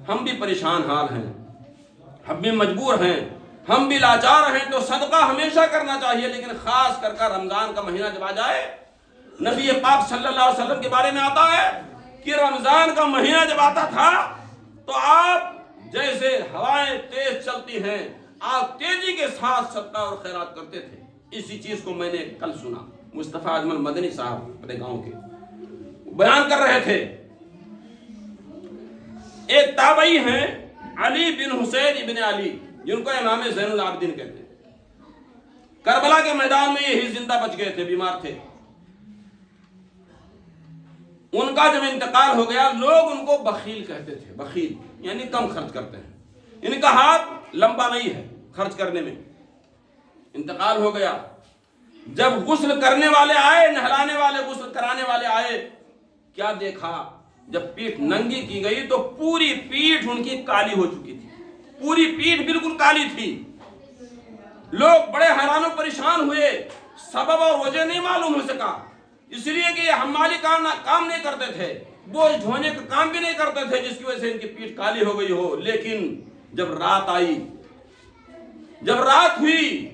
ہم بھی پریشان حال ہیں، ہم بھی مجبور ہیں، ہم بھی لاچار ہیں، تو صدقہ ہمیشہ کرنا چاہیے، لیکن خاص کر رمضان کا مہینہ جب آ جائے، نبی پاک صلی اللہ علیہ وسلم کے بارے میں آتا ہے کہ رمضان کا مہینہ جب آتا تھا تو آپ جیسے ہوائیں تیز چلتی ہیں، آپ تیزی کے ساتھ صدقہ اور خیرات کرتے تھے۔ اسی چیز کو میں نے کل سنا، مصطفیٰ اجمل مدنی صاحب اپنے گاؤں کے بیان کر رہے تھے۔ ایک تابعی ہیں علی بن حسین ابن علی، جن کو امام زین العابدین کہتے ہیں، کربلا کے میدان میں یہی زندہ بچ گئے تھے، بیمار تھے۔ ان کا جب انتقال ہو گیا، لوگ ان کو بخیل کہتے تھے، بخیل یعنی کم خرچ کرتے ہیں، ان کا ہاتھ لمبا نہیں ہے خرچ کرنے میں۔ انتقال ہو گیا، جب غسل کرنے والے آئے، نہلانے والے، غسل کرانے والے آئے، کیا دیکھا؟ جب پیٹھ ننگی کی گئی تو پوری پیٹھ ان کی کالی ہو چکی تھی، پوری پیٹھ بالکل کالی تھی۔ لوگ بڑے حیران و پریشان ہوئے، سبب اور وجہ نہیں معلوم ہو سکا، اس لیے کہ یہ حمالی کام نہیں کرتے تھے، بوجھ ڈھونے کا کام بھی نہیں کرتے تھے، جس کی وجہ سے ان کی پیٹھ کالی ہو گئی ہو۔ لیکن جب رات آئی، جب رات ہوئی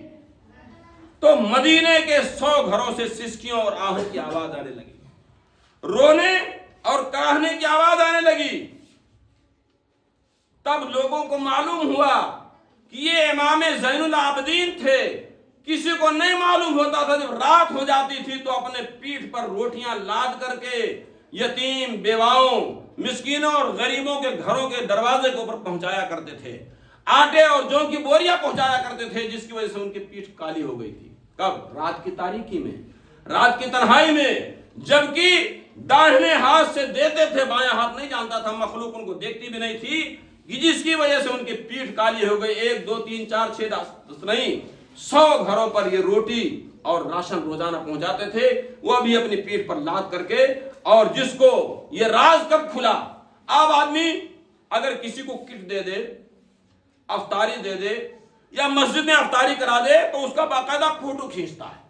تو مدینے کے 100 گھروں سے سسکیوں اور آہوں کی آواز آنے لگی، رونے اور کراہنے کی آواز آنے لگی۔ تب لوگوں کو معلوم ہوا کہ یہ امام زین العابدین تھے۔ کسی کو نہیں معلوم ہوتا تھا، جب رات ہو جاتی تھی تو اپنے پیٹھ پر روٹیاں لاد کر کے یتیم، بیواؤں، مسکینوں اور غریبوں کے گھروں کے دروازے کے اوپر پہنچایا کرتے تھے، آٹے اور جو کی بوریاں پہنچایا کرتے تھے، جس کی وجہ سے ان کی پیٹھ کالی ہو گئی تھی۔ کب؟ رات کی تاریکی میں، رات کی تنہائی میں، جبکہ داہنے ہاتھ سے دیتے تھے، بایاں ہاتھ نہیں جانتا تھا، مخلوق ان کو دیکھتی بھی نہیں تھی، جس کی وجہ سے ان کی پیٹھ کالی ہو گئی۔ 1 2 3 4 6 10 نہیں، 100 گھروں پر یہ روٹی اور راشن روزانہ پہنچاتے تھے، وہ بھی اپنی پیٹھ پر لاد کر کے۔ اور جس کو یہ راز کب کھلا؟ اب آدمی اگر کسی کو کٹ دے دے، افطاری دے دے، یا مسجد میں افطاری کرا دے تو اس کا باقاعدہ فوٹو کھینچتا ہے،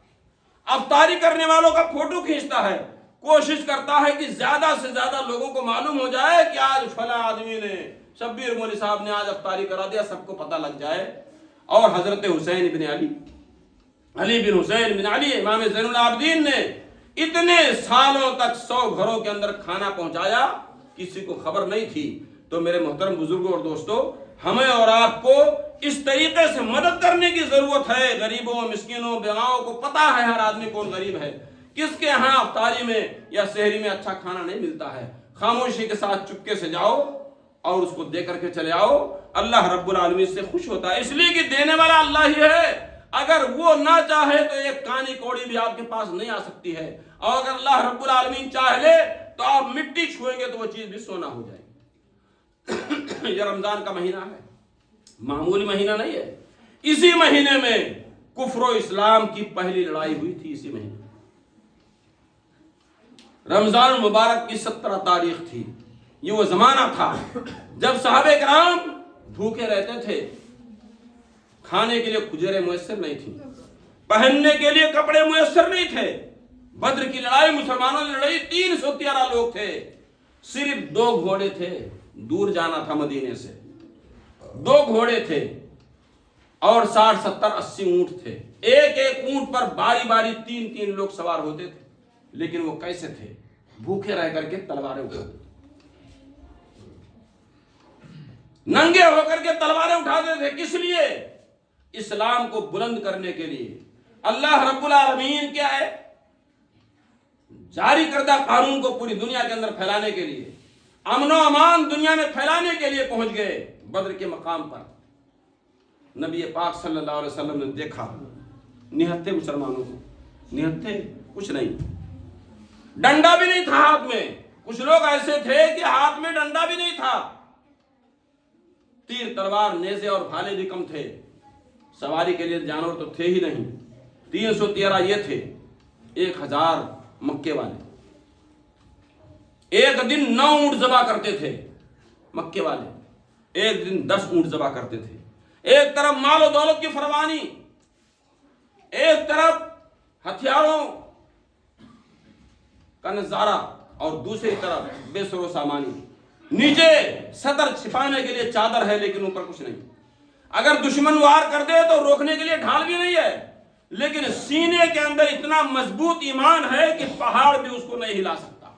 افطاری کرنے والوں کا فوٹو کھینچتا ہے، کوشش کرتا ہے کہ زیادہ سے زیادہ لوگوں کو معلوم ہو جائے کہ آج فلاں آدمی نے، شبیر مولوی صاحب نے آج افطاری کرا دیا، سب کو پتہ لگ جائے۔ اور حضرت حسین بن علی، علی بن حسین بن علی امام زین العابدین نے اتنے سالوں تک 100 گھروں کے اندر کھانا پہنچایا، کسی کو خبر نہیں تھی۔ تو میرے محترم بزرگوں اور دوستوں، ہمیں اور آپ کو اس طریقے سے مدد کرنے کی ضرورت ہے۔ غریبوں، مسکینوں، بیواؤں کو پتا ہے ہر آدمی کون غریب ہے، کس کے ہاں افطاری میں یا سحری میں اچھا کھانا نہیں ملتا ہے۔ خاموشی کے ساتھ چپکے سے جاؤ اور اس کو دے کر کے چلے آؤ، اللہ رب العالمین سے خوش ہوتا ہے، اس لیے کہ دینے والا اللہ ہی ہے۔ اگر وہ نہ چاہے تو ایک کانی کوڑی بھی آپ کے پاس نہیں آ سکتی ہے، اور اگر اللہ رب العالمین چاہ لے تو آپ مٹی چھوئیں گے تو وہ چیز بھی سونا ہو جائے گی۔ یہ رمضان کا مہینہ ہے، معمولی مہینہ نہیں ہے۔ اسی مہینے میں کفر و اسلام کی پہلی لڑائی ہوئی تھی، اسی مہینے رمضان المبارک کی 17 تاریخ تھی۔ یہ وہ زمانہ تھا جب صحابہ کرام بھوکے رہتے تھے، کھانے کے لیے کھجوریں میسر نہیں تھیں، پہننے کے لیے کپڑے میسر نہیں تھے۔ بدر کی لڑائی مسلمانوں نے لڑائی، 313 لوگ تھے، صرف 2 گھوڑے تھے، دور جانا تھا مدینے سے، 2 گھوڑے تھے اور 60 70 80 اونٹ تھے۔ ایک ایک اونٹ پر باری باری 3 لوگ سوار ہوتے تھے۔ لیکن وہ کیسے تھے؟ بھوکے رہ کر کے تلواریں اٹھاتے تھے، ننگے ہو کر کے تلواریں اٹھاتے تھے۔ کس لیے؟ اسلام کو بلند کرنے کے لیے۔ اللہ رب العالمین کیا ہے؟ جاری کردہ قانون کو پوری دنیا کے اندر پھیلانے کے لیے، امن و امان دنیا میں پھیلانے کے لیے پہنچ گئے۔ بدر کے مقام پر نبی پاک صلی اللہ علیہ وسلم نے دیکھا نہتے مسلمانوں کو، نہتے کچھ نہیں، ڈنڈا بھی نہیں تھا ہاتھ میں۔ کچھ لوگ ایسے تھے کہ ہاتھ میں ڈنڈا بھی نہیں تھا، تیر تلوار نیزے اور بھالے بھی کم تھے، سواری کے لیے جانور تو تھے ہی نہیں۔ 313 یہ تھے، 1000 مکے والے۔ ایک دن 9 اونٹ ذبح کرتے تھے مکے والے، ایک دن 10 اونٹ ذبح کرتے تھے۔ ایک طرف مال و دولت کی فراوانی، ایک طرف ہتھیاروں کا نظارہ، اور دوسری طرف بے سر و سامانی۔ نیچے سطر چھپانے کے لیے چادر ہے لیکن اوپر کچھ نہیں۔ اگر دشمن وار کر دے تو روکنے کے لیے ڈھال بھی نہیں ہے، لیکن سینے کے اندر اتنا مضبوط ایمان ہے کہ پہاڑ بھی اس کو نہیں ہلا سکتا۔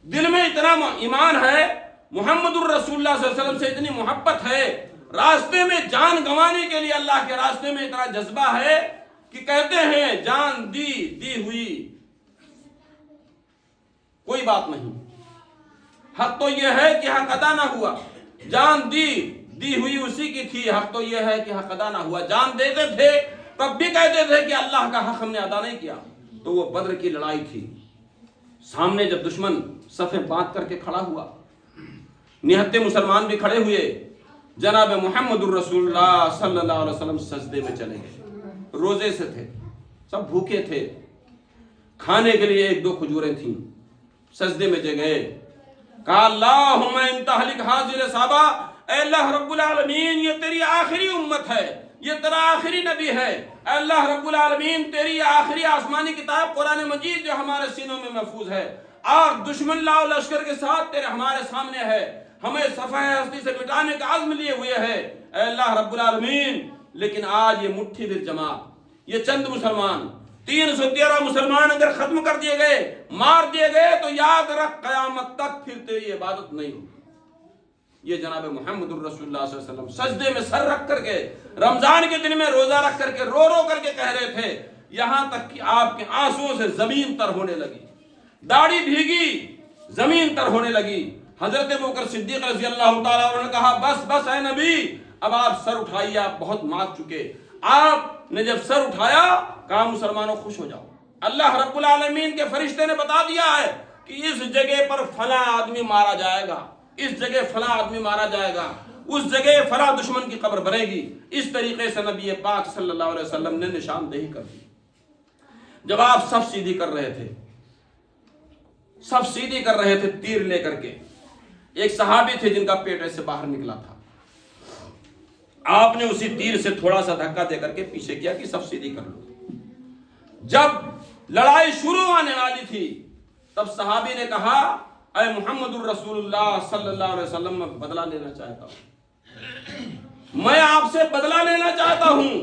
دل میں اتنا ایمان ہے، محمد الرسول اللہ صلی اللہ علیہ وسلم سے اتنی محبت ہے، راستے میں جان گنوانے کے لیے اللہ کے راستے میں اتنا جذبہ ہے کہ کہتے ہیں جان دی ہوئی کوئی بات نہیں، حق تو یہ ہے کہ حق ادا نہ ہوا، جان دی دی ہوئی اسی کی تھی، حق تو یہ ہے کہ حق ادا نہ ہوا، جان دیتے تھے تب بھی کہتے تھے کہ اللہ کا حق ہم نے ادا نہیں کیا۔ تو وہ بدر کی لڑائی تھی، سامنے جب دشمن صفیں باندھ کر کے کھڑا ہوا، نہتے مسلمان بھی کھڑے ہوئے، جناب محمد الرسول اللہ صلی اللہ علیہ وسلم سجدے میں چلے گئے، روزے سے تھے، سب بھوکے تھے، کھانے کے لیے 1-2 کھجوریں تھیں، سجدے میں گئے، کہا اللہم ان تہلک حاضر صحابہ، اے اللہ رب العالمین یہ تیری آخری امت ہے، یہ تیرا آخری نبی ہے، اے اللہ رب العالمین تیری آخری آسمانی کتاب قرآن مجید جو ہمارے سینوں میں محفوظ ہے، اور دشمن لاؤ لشکر کے ساتھ تیرے ہمارے سامنے ہے، ہمیں صفحہ ہستی سے مٹانے کا عزم لیے ہوئے ہے، اے اللہ رب العالمین لیکن آج یہ مٹھی بھر جماعت، یہ چند مسلمان، 313 مسلمان اگر ختم کر دیے گئے، مار دیے گئے تو یاد رکھ قیامت تک پھر تیری عبادت نہیں ہوگی۔ یہ جناب محمد الرسول اللہ صلی اللہ علیہ وسلم سجدے میں سر رکھ کر کے، رمضان کے دن میں روزہ رکھ کر کے رو رو کر کے کہہ رہے تھے، یہاں تک کہ آپ کے آنسوؤں سے زمین تر ہونے لگی، داڑھی بھیگی، زمین تر ہونے لگی۔ حضرت ابوبکر صدیق رضی اللہ تعالیٰ عنہ نے کہا بس بس اے نبی، اب آپ سر اٹھائیے، آپ بہت مار چکے۔ آپ نے جب سر اٹھایا کہا مسلمانوں خوش ہو جاؤ، اللہ رب العالمین کے فرشتے نے بتا دیا ہے کہ اس جگہ پر فلاں آدمی مارا جائے گا، اس جگہ فلاں آدمی مارا جائے گا، اس جگہ فلاں دشمن کی قبر بنے گی۔ اس طریقے سے نبی پاک صلی اللہ علیہ وسلم نے نشاندہی کر دی۔ جب آپ صف سیدھی کر رہے تھے، صف سیدھی کر رہے تھے تیر لے کر کے، ایک صحابی تھے جن کا پیٹ ایسے باہر نکلا تھا، آپ نے اسی تیر سے تھوڑا سا دھکا دے کر کے پیچھے کیا کہ صف سیدھی کر لو۔ جب لڑائی شروع ہونے والی تھی تب صحابی نے کہا اے محمد الرسول اللہ صلی اللہ علیہ وسلم میں بدلہ لینا چاہتا ہوں، میں آپ سے بدلہ لینا چاہتا ہوں،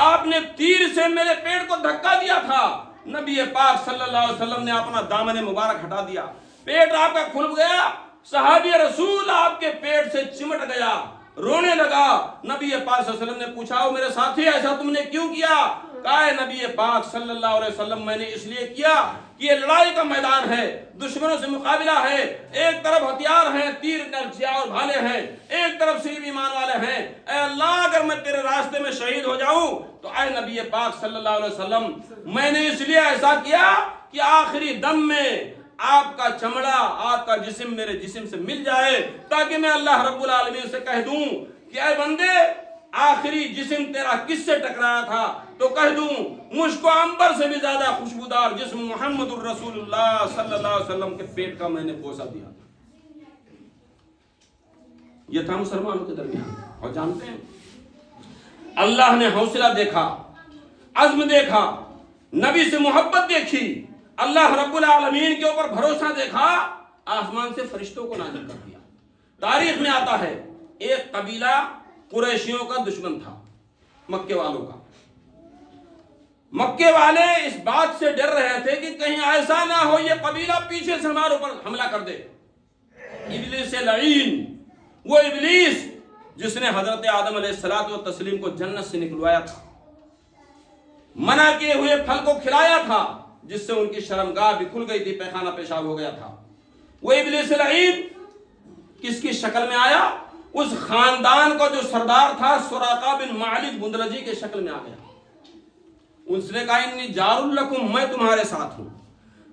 آپ نے تیر سے میرے پیٹ کو دھکا دیا تھا۔ نبی پاک صلی اللہ علیہ وسلم نے اپنا دامن مبارک ہٹا دیا، پیٹ آپ کا کھل گیا، صحابی رسول آپ کے پیٹ سے چمٹ گیا، رونے لگا۔ نبی پاک صلی اللہ علیہ وسلم نے پوچھا میرے ساتھی ایسا تم نے کیوں کیا؟ کہا نبی پاک صلی اللہ علیہ وسلم میں نے اس لیے کیا کہ یہ لڑائی کا میدان ہے، دشمنوں سے مقابلہ ہے، ایک طرف ہتھیار ہیں، تیر نرچیاں اور بھالے ہیں، ایک طرف صرف ایمان والے ہیں، اے اللہ اگر میں تیرے راستے میں شہید ہو جاؤں تو اے نبی پاک صلی اللہ علیہ وسلم میں نے اس لیے ایسا کیا کہ آخری دم میں آپ کا چمڑا، آپ کا جسم میرے جسم سے مل جائے، تاکہ میں اللہ رب العالمین سے کہہ دوں کہ اے بندے آخری جسم تیرا کس سے ٹکرایا تھا، تو کہہ دوں مجھ کو عنبر سے بھی زیادہ خوشبودار جسم محمد الرسول اللہ صلی اللہ علیہ وسلم کے پیٹ کا میں نے بوسہ دیا تھا۔ یہ تھا مسلمانوں کے درمیان۔ اور جانتے ہیں اللہ نے حوصلہ دیکھا، عزم دیکھا، نبی سے محبت دیکھی، اللہ رب العالمین کے اوپر بھروسہ دیکھا، آسمان سے فرشتوں کو نازل کر دیا۔ تاریخ میں آتا ہے ایک قبیلہ قریشیوں کا دشمن تھا، مکے والوں کا۔ مکے والے اس بات سے ڈر رہے تھے کہ کہیں ایسا نہ ہو یہ قبیلہ پیچھے سے ہمارے اوپر حملہ کر دے۔ ابلیس لعین، وہ ابلیس جس نے حضرت آدم علیہ الصلوۃ والتسلیم کو جنت سے نکلوایا تھا، منع کیے ہوئے پھل کو کھلایا تھا، جس سے ان کی شرمگاہ بھی کھل گئی تھی، پیخانہ پیشاب ہو گیا تھا۔ وہ ابلیس لعین کس کی شکل میں آیا؟ اس خاندان کا جو سردار تھا سراقہ بن معلق بندرجی کے شکل میں آ گیا۔ اس نے کہا انی جار لکم، میں تمہارے ساتھ ہوں۔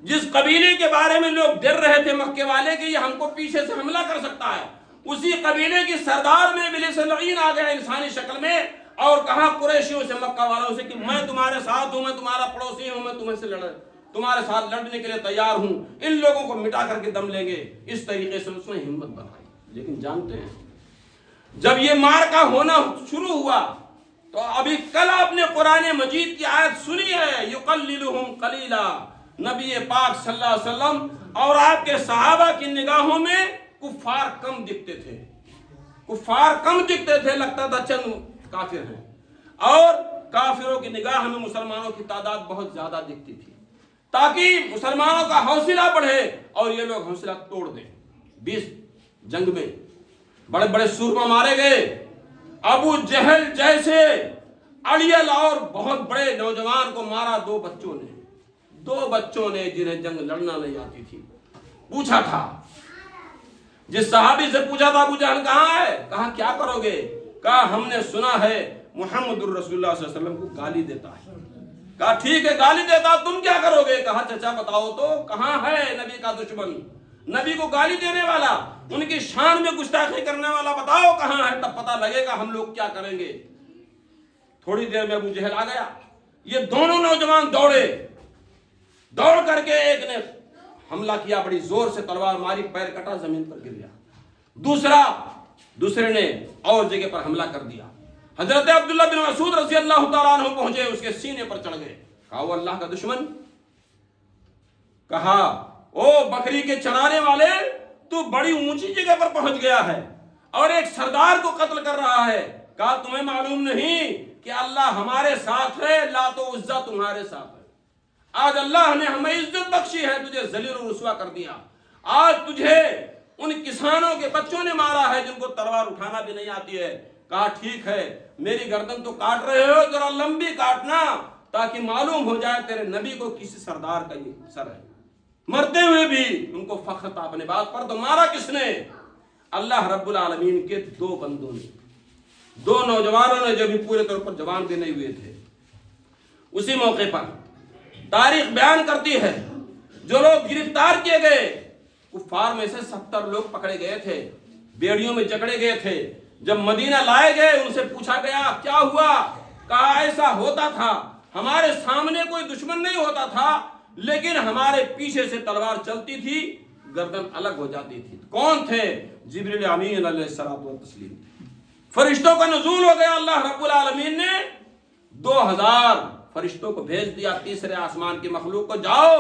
جس قبیلے کے بارے میں لوگ ڈر رہے تھے مکے والے کہ یہ ہم کو پیچھے سے حملہ کر سکتا ہے، اسی قبیلے کی سردار میں ابلیس لعین آ گیا انسانی شکل میں، اور کہا قریشیوں سے، مکہ والوں سے کہ میں تمہارے ساتھ ہوں، میں تمہارا پڑوسی ہوں، میں تمہارے ساتھ لڑنے کے لیے تیار ہوں، ان لوگوں کو مٹا کر کے دم لیں گے۔ اس طریقے سے اس نے ہمت بنائی۔ لیکن جانتے ہیں جب یہ معرکہ ہونا شروع ہوا تو ابھی کل آپ نے قرآن مجید کی آیت سنی ہے، یقللہم قلیلا، نبی پاک صلی اللہ علیہ وسلم اور آپ کے صحابہ کی نگاہوں میں کفار کم دکھتے تھے، کفار کم دکھتے تھے، لگتا تھا چند کافر ہیں، اور کافروں کی نگاہ میں مسلمانوں کی تعداد بہت زیادہ دکھتی تھی، تاکہ مسلمانوں کا حوصلہ بڑھے اور یہ لوگ حوصلہ توڑ دیں۔ 20 جنگ میں بڑے بڑے سورما مارے گئے، ابو جہل جیسے اڑیل اور بہت بڑے نوجوان کو مارا دو بچوں نے جنہیں جنگ لڑنا نہیں آتی تھی۔ پوچھا تھا جس صحابی سے پوچھا تھا ابو جہل کہاں ہے، کہا کیا کرو گے، کہا ہم نے سنا ہے محمد الرسول اللہ صلی اللہ علیہ وسلم کو گالی دیتا ہے۔ کہا ٹھیک ہے گالی دیتا، تم کیا کرو گے، کہا چچا بتاؤ تو کہاں ہے نبی کا دشمن، نبی کو گالی دینے والا، ان کی شان میں گستاخی کرنے والا، بتاؤ کہاں ہے، تب پتہ لگے گا ہم لوگ کیا کریں گے۔ تھوڑی دیر میں ابو جہل آ گیا، یہ دونوں نوجوان دوڑے، دوڑ کر کے ایک نے حملہ کیا، بڑی زور سے تلوار ماری، پیر کٹا، زمین پر گر گیا، دوسرے نے اور جگہ پر حملہ کر دیا۔ حضرت عبداللہ بن مسعود رضی اللہ تعالیٰ عنہ پہنچے، اس کے سینے پر چڑھ گئے، کہا وہ اللہ کا دشمن، کہا او بکری کے چرانے والے، تو بڑی اونچی جگہ پر پہنچ گیا ہے اور ایک سردار کو قتل کر رہا ہے، کہا تمہیں معلوم نہیں کہ اللہ ہمارے ساتھ ہے، لات و عزا تمہارے ساتھ ہے، آج اللہ نے ہمیں عزت بخشی ہے، تجھے ذلیل و رسوا کر دیا، آج تجھے ان کسانوں کے بچوں نے مارا ہے جن کو تلوار اٹھانا بھی نہیں آتی ہے۔ کہا ٹھیک ہے میری گردن تو کاٹ رہے ہو، ذرا لمبی کاٹنا تاکہ معلوم ہو جائے تیرے نبی کو کسی سردار کا یہ سر ہے۔ مرتے ہوئے بھی ان کو فخر تھا اپنے بات پر، تو مارا کس نے، اللہ رب العالمین کے دو بندوں نے، دو نوجوانوں نے جو بھی پورے طور پر جوان بھی نہیں ہوئے تھے۔ اسی موقع پر تاریخ بیان کرتی ہے جو لوگ گرفتار کیے گئے، کفار میں سے 70 لوگ پکڑے گئے تھے، بیڑیوں میں جکڑے گئے تھے، جب مدینہ لائے گئے ان سے پوچھا گیا کیا ہوا، کہا ایسا ہوتا تھا، ہمارے سامنے کوئی دشمن نہیں ہوتا تھا لیکن ہمارے پیچھے سے تلوار چلتی تھی، گردن الگ ہو جاتی تھی۔ کون تھے؟ جبریل امین علیہ الصلوۃ والتسلیم۔ فرشتوں کا نزول ہو گیا، اللہ رب العالمین نے 2000 فرشتوں کو بھیج دیا تیسرے آسمان کی مخلوق کو، جاؤ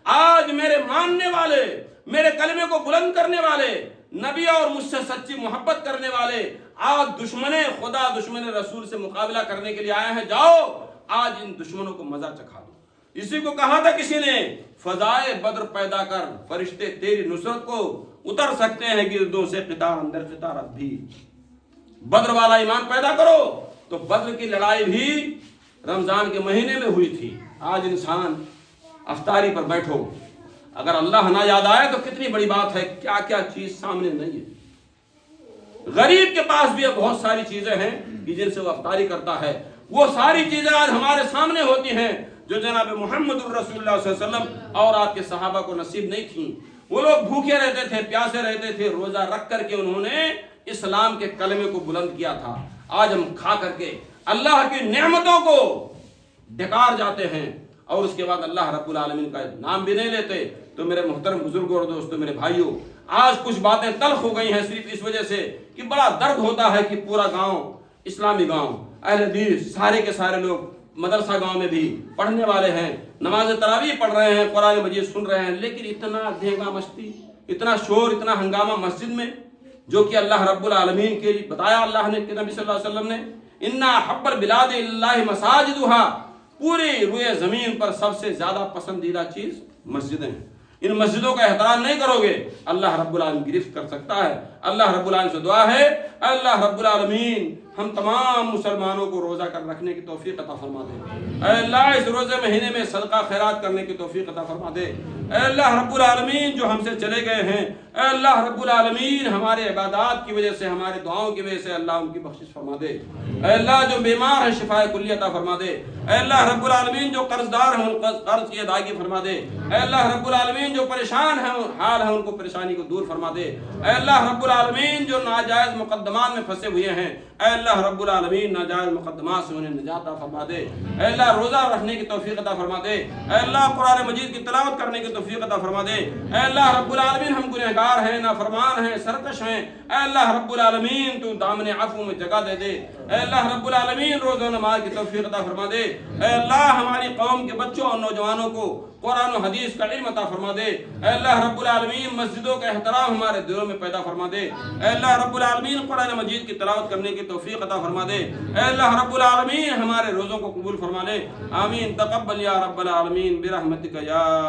آج میرے ماننے والے، میرے کلمے کو بلند کرنے والے، نبی اور مجھ سے سچی محبت کرنے والے آج دشمن خدا دشمن رسول سے مقابلہ کرنے کے لیے آئے ہیں، جاؤ آج ان دشمنوں کو مزہ چکھا دو۔ اسی کو کہا تھا کسی نے، فضائے بدر پیدا کر، فرشتے تیری نصرت کو اتر سکتے ہیں گردوں سے قطار اندر قطار اب بھی۔ بدر والا ایمان پیدا کرو۔ تو بدر کی لڑائی بھی رمضان کے مہینے میں ہوئی تھی۔ آج انسان افطاری پر بیٹھو، اگر اللہ نہ یاد آئے تو کتنی بڑی بات ہے، کیا کیا چیز سامنے نہیں ہے۔ غریب کے پاس بھی بہت ساری چیزیں ہیں کہ جن سے وہ افطاری کرتا ہے، وہ ساری چیزیں آج ہمارے سامنے ہوتی ہیں جو جناب محمد الرسول اللہ صلی اللہ علیہ وسلم اور آپ کے صحابہ کو نصیب نہیں تھیں۔ وہ لوگ بھوکے رہتے تھے، پیاسے رہتے تھے، روزہ رکھ کر کے انہوں نے اسلام کے کلمے کو بلند کیا تھا۔ آج ہم کھا کر کے اللہ کی نعمتوں کو ڈھکار جاتے ہیں اور اس کے بعد اللہ رب العالمین کا نام بھی نہیں لیتے۔ تو میرے محترم بزرگوں اور دوستوں، میرے بھائیوں، آج کچھ باتیں تلخ ہو گئی ہیں صرف اس وجہ سے کہ بڑا درد ہوتا ہے کہ پورا گاؤں اسلامی گاؤں، اہل حدیث سارے کے سارے لوگ مدرسہ گاؤں میں بھی پڑھنے والے ہیں، نماز تراویح پڑھ رہے ہیں، قرآن مجید سن رہے ہیں، لیکن اتنا دھینگا مستی، اتنا شور، اتنا ہنگامہ مسجد میں، جو کہ اللہ رب العالمین کے بتایا اللہ نے کہ نبی صلی اللہ علیہ وسلم نے، اِنَّا حَبَّ الْبِلَادِ اللَّهِ مَسَاجِدُهَا، پوری روئے زمین پر سب سے زیادہ پسندیدہ چیز مسجدیں ہیں۔ ان مسجدوں کا احترام نہیں کرو گے، اللہ رب العالمین گرفت کر سکتا ہے۔ اللہ رب العالمین سے دعا ہے، اللہ رب العالمین ہم تمام مسلمانوں کو روزہ کر رکھنے کی توفیق عطا فرما دے۔ اے اللہ اس روزے مہینے میں صدقہ خیرات کرنے کی توفیق عطا فرما دے۔ اے اللہ رب العالمین جو ہم سے چلے گئے ہیں، اے اللہ رب العالمین ہمارے عبادات کی وجہ سے، ہمارے دعاؤں کی وجہ سے اللہ ان کی بخشش فرما دے۔ اے اللہ جو بیمار ہیں شفاء کلی عطا فرما دے۔ اے اللہ رب العالمین جو قرض دار ہیں ان قرض کی ادائیگی فرما دے۔ اے اللہ رب العالمین جو پریشان ہیں حال ہیں ان کو پریشانی کو دور فرما دے۔ اے اللہ رب العالمین جو ناجائز مقدمات میں پھنسے ہوئے ہیں، اے اللہ رب العالمین ناجائز مقدمات سے انہیں نجات عطا فرما دے۔ اے اللہ روزہ رکھنے کی توفیق عطا فرما دے۔ اے اللہ قرآن مجید کی تلاوت کرنے کی توفیق عطا فرما دے۔ اے اللہ رب العالمین ہم گنہگار ہیں، نافرمان ہیں، سرکش ہیں، اے اللہ رب العالمین تو دامن عفو میں جگہ دے دے۔ اے اللہ رب العالمین روزہ و نماز کی توفیق عطا فرما دے۔ اے اللہ ہماری قوم کے بچوں اور نوجوانوں کو قرآن و حدیث کا علم عطا فرما دے۔ اے اللہ رب العالمین مسجدوں کا احترام ہمارے دلوں میں پیدا فرما دے۔ اے اللہ رب العالمین قرآن مجید کی تلاوت کرنے کی توفیق عطا فرما دے۔ اے اللہ رب العالمین ہمارے روزوں کو قبول فرما لے۔ آمین تقبل یا رب العالمین برحمتک یا